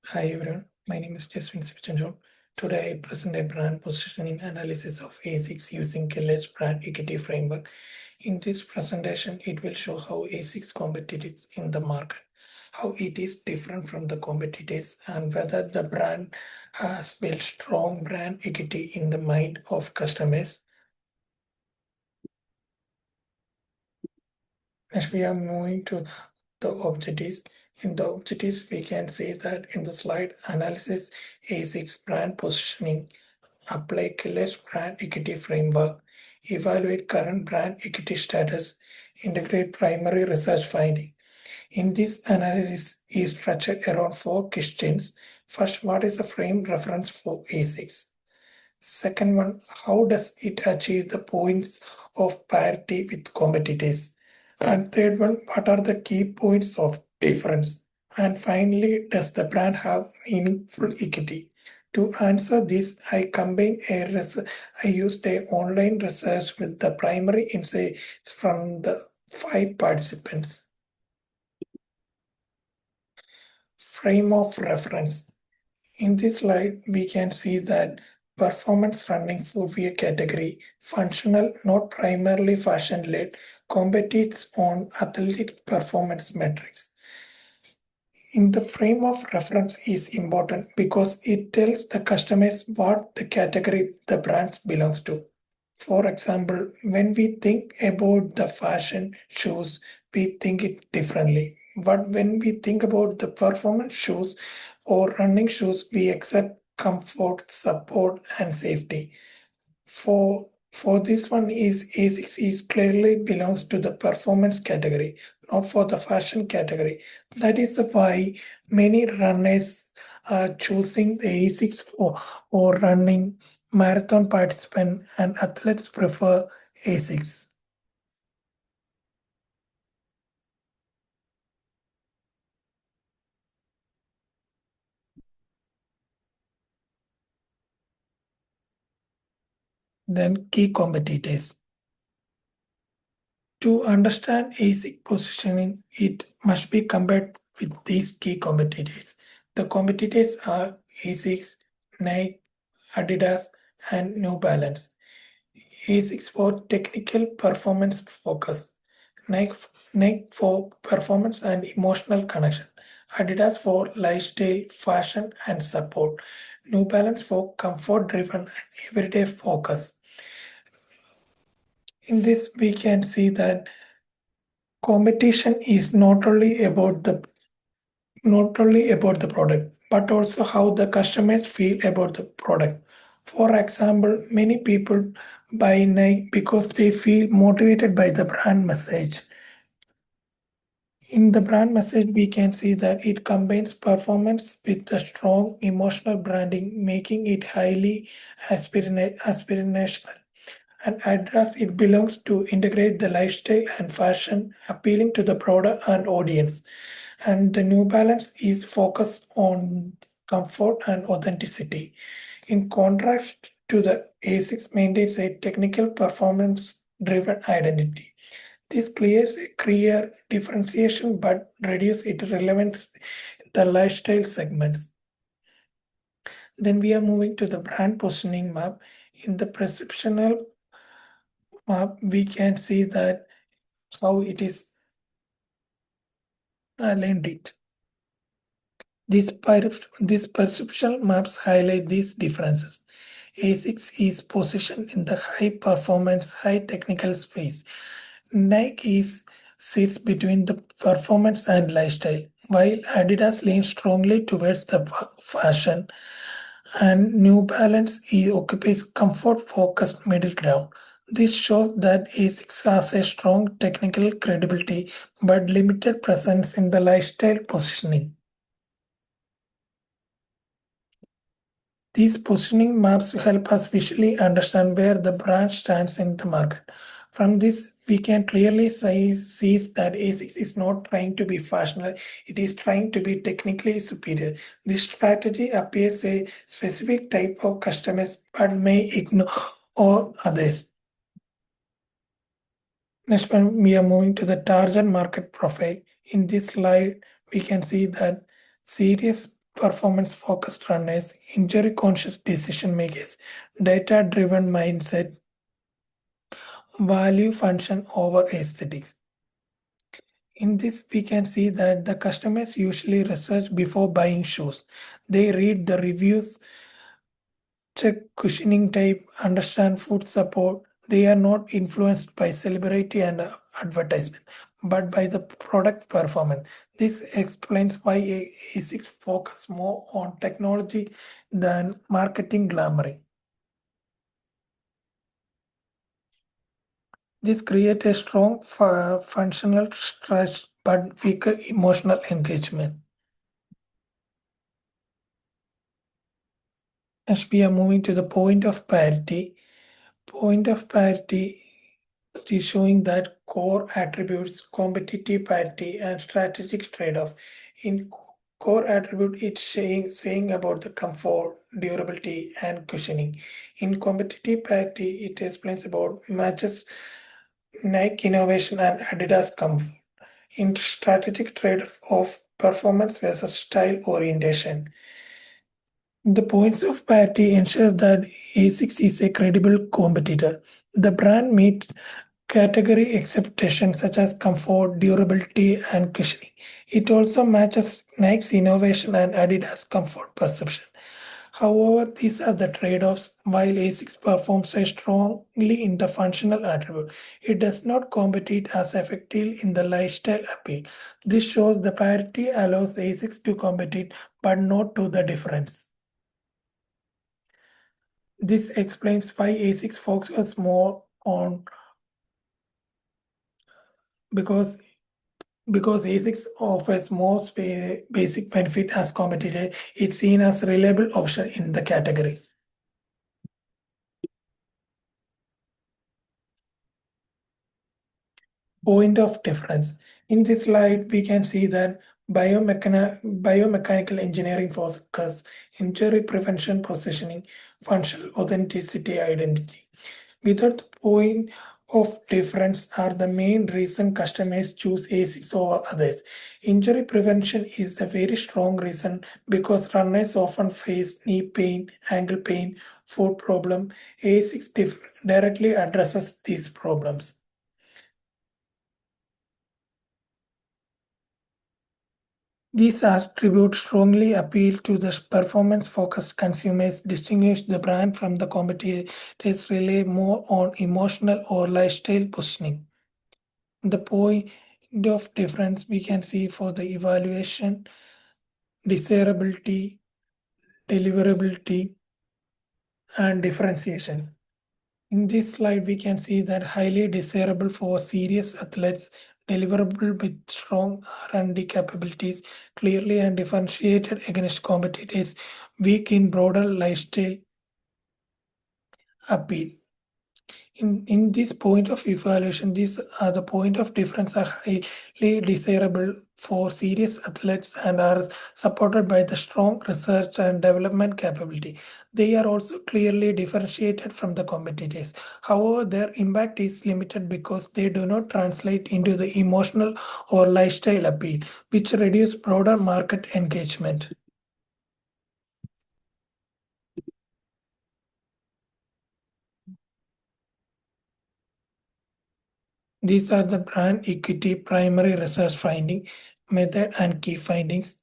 Hi everyone, my name is Jeswin Sibichan. Today I present a brand positioning analysis of A6 using Keller's brand equity framework. In this presentation, it will show how A6 competitors in the market, how it is different from the competitors, and whether the brand has built strong brand equity in the mind of customers. Next, we are moving to the objectives. In the objectives, we can say that in the slide analysis A6 brand positioning, apply Keller's brand equity framework, evaluate current brand equity status, integrate primary research finding. In this analysis is structured around four questions. First, what is the frame reference for A6? Second one, how does it achieve the points of parity with competitors? And third one, what are the key points of difference? And finally, does the brand have meaningful equity? To answer this, I used a online research with the primary insights from the 5 participants. Frame of reference. In this slide, we can see that performance running footwear category, functional, not primarily fashion-led, competes on athletic performance metrics. In the frame of reference is important because it tells the customers what the category the brands belongs to. For example, when we think about the fashion shoes, we think it differently. But when we think about the performance shoes or running shoes, we accept comfort, support, and safety. For this one is A6 is clearly belongs to the performance category, not for the fashion category. That is why many runners are choosing the A6 or running marathon participant and athletes prefer A6. Then key competitors. To understand ASIC positioning, it must be compared with these key competitors. The competitors are ASICS, Nike, Adidas, and New Balance. ASICS for technical performance focus, Nike for performance and emotional connection, Adidas for lifestyle, fashion, and support, New Balance for comfort driven and everyday focus. In this, we can see that competition is not only about the product, but also how the customers feel about the product. For example, many people buy Nike because they feel motivated by the brand message. In the brand message, we can see that it combines performance with the strong emotional branding, making it highly aspirational. And Adidas, it belongs to integrate the lifestyle and fashion, appealing to the broader and audience. And the New Balance is focused on comfort and authenticity. In contrast to the A6 maintains a technical performance driven identity. This creates a clear differentiation but reduces its relevance in the lifestyle segments. Then we are moving to the brand positioning map. In the perceptional map, we can see that how it is aligned it. These perception maps highlight these differences. A6 is positioned in the high performance, high technical space. Nike sits between the performance and lifestyle, while Adidas leans strongly towards the fashion, and New Balance occupies comfort-focused middle ground. This shows that A6 has a strong technical credibility but limited presence in the lifestyle positioning. These positioning maps help us visually understand where the brand stands in the market. From this, we can clearly see that A6 is not trying to be fashionable, it is trying to be technically superior. This strategy appears a specific type of customers but may ignore all others. Next one, we are moving to the target market profile. In this slide, we can see that serious performance-focused runners, injury-conscious decision makers, data-driven mindset, value function over aesthetics. In this, we can see that the customers usually research before buying shoes. They read the reviews, check cushioning type, understand food support. They are not influenced by celebrity and advertisement, but by the product performance. This explains why ASICs focus more on technology than marketing glamour. This creates a strong functional stress but weaker emotional engagement. As we are moving to the point of parity, point of parity is showing that core attributes, competitive parity, and strategic trade-off. In core attribute, it's saying about the comfort, durability, and cushioning. In competitive parity, it explains about matches Nike innovation and Adidas comfort. In strategic trade-off of performance versus style orientation. The points of parity ensure that ASICS is a credible competitor. The brand meets category expectations such as comfort, durability, and cushioning. It also matches Nike's innovation and Adidas comfort perception. However, these are the trade-offs. While ASICS performs so strongly in the functional attribute, it does not compete as effectively in the lifestyle appeal. This shows the parity allows ASICS to compete, but not to the difference. This explains why ASICS focuses more on because ASICS offers more basic benefit as competitor. It's seen as reliable option in the category. Point of difference. In this slide, we can see that biomechanical engineering focus, injury prevention, positioning, functional authenticity, identity. Without the point of difference are the main reason customers choose ASICs over others. Injury prevention is the very strong reason because runners often face knee pain, ankle pain, foot problem. ASICs directly addresses these problems. These attributes strongly appeal to the performance-focused consumers, distinguish the brand from the competitors, rely more on emotional or lifestyle positioning. The point of difference we can see for the evaluation, desirability, deliverability, and differentiation. In this slide, we can see that highly desirable for serious athletes, deliverable with strong R&D capabilities, clearly and differentiated against competitors, weak in broader lifestyle appeal. In this point of evaluation, these are the point of difference are highly desirable for serious athletes and are supported by the strong research and development capability. They are also clearly differentiated from the competitors. However, their impact is limited because they do not translate into the emotional or lifestyle appeal, which reduce broader market engagement. These are the brand equity primary research finding method and key findings.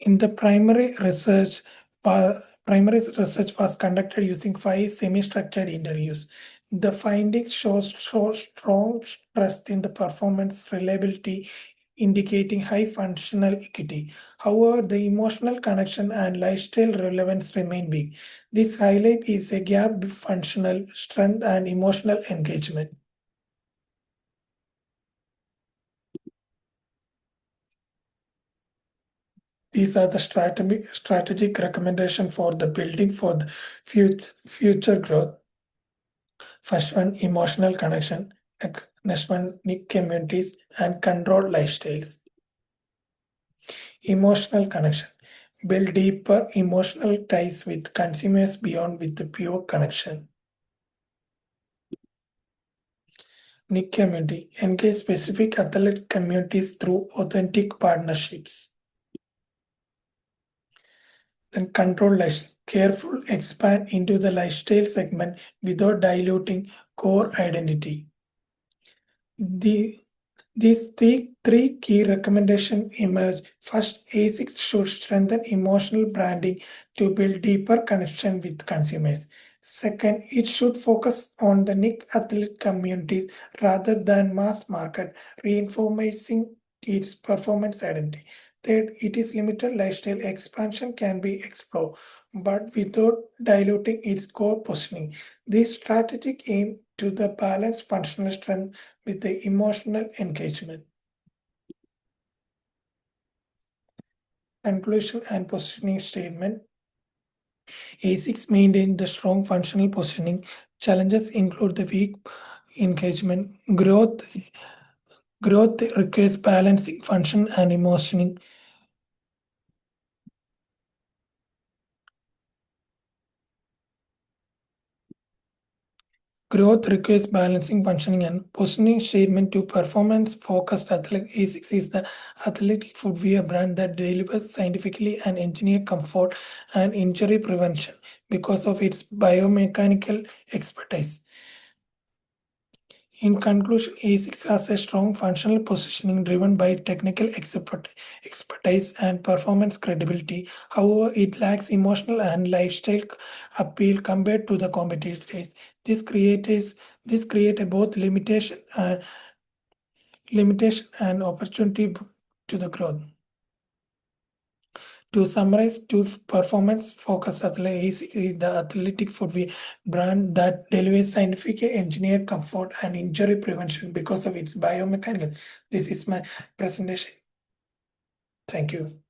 In the primary research was conducted using 5 semi-structured interviews. The findings show strong trust in the performance reliability, indicating high functional equity. However, the emotional connection and lifestyle relevance remain weak. This highlight is a gap between functional strength and emotional engagement. These are the strategic recommendation for the building for the future growth. First one, emotional connection. Next one, niche communities and controlled lifestyles. Emotional connection. Build deeper emotional ties with consumers beyond with the pure connection. Niche community. Engage specific athlete communities through authentic partnerships. Then control lifestyle. Careful expand into the lifestyle segment without diluting core identity. The These three key recommendations emerge. First, ASICS should strengthen emotional branding to build deeper connection with consumers. Second, it should focus on the niche athlete communities rather than mass market, reinforcing its performance identity. Third, it is limited lifestyle expansion can be explored, but without diluting its core positioning. This strategic aim to the balance functional strength with the emotional engagement. Conclusion and positioning statement. A6 maintained the strong functional positioning. Challenges include the weak engagement. Growth requires balancing function and emotioning. Growth requires balancing functioning and positioning statement to performance-focused athletic. A6 is the athletic footwear brand that delivers scientifically and engineered comfort and injury prevention because of its biomechanical expertise. In conclusion, A6 has a strong functional positioning driven by technical expertise and performance credibility. However, it lacks emotional and lifestyle appeal compared to the competitors. This creates both limitation and opportunity to the growth. To summarize, two performance-focused athletic is the athletic footwear brand that delivers scientific engineered comfort and injury prevention because of its biomechanical. This is my presentation. Thank you.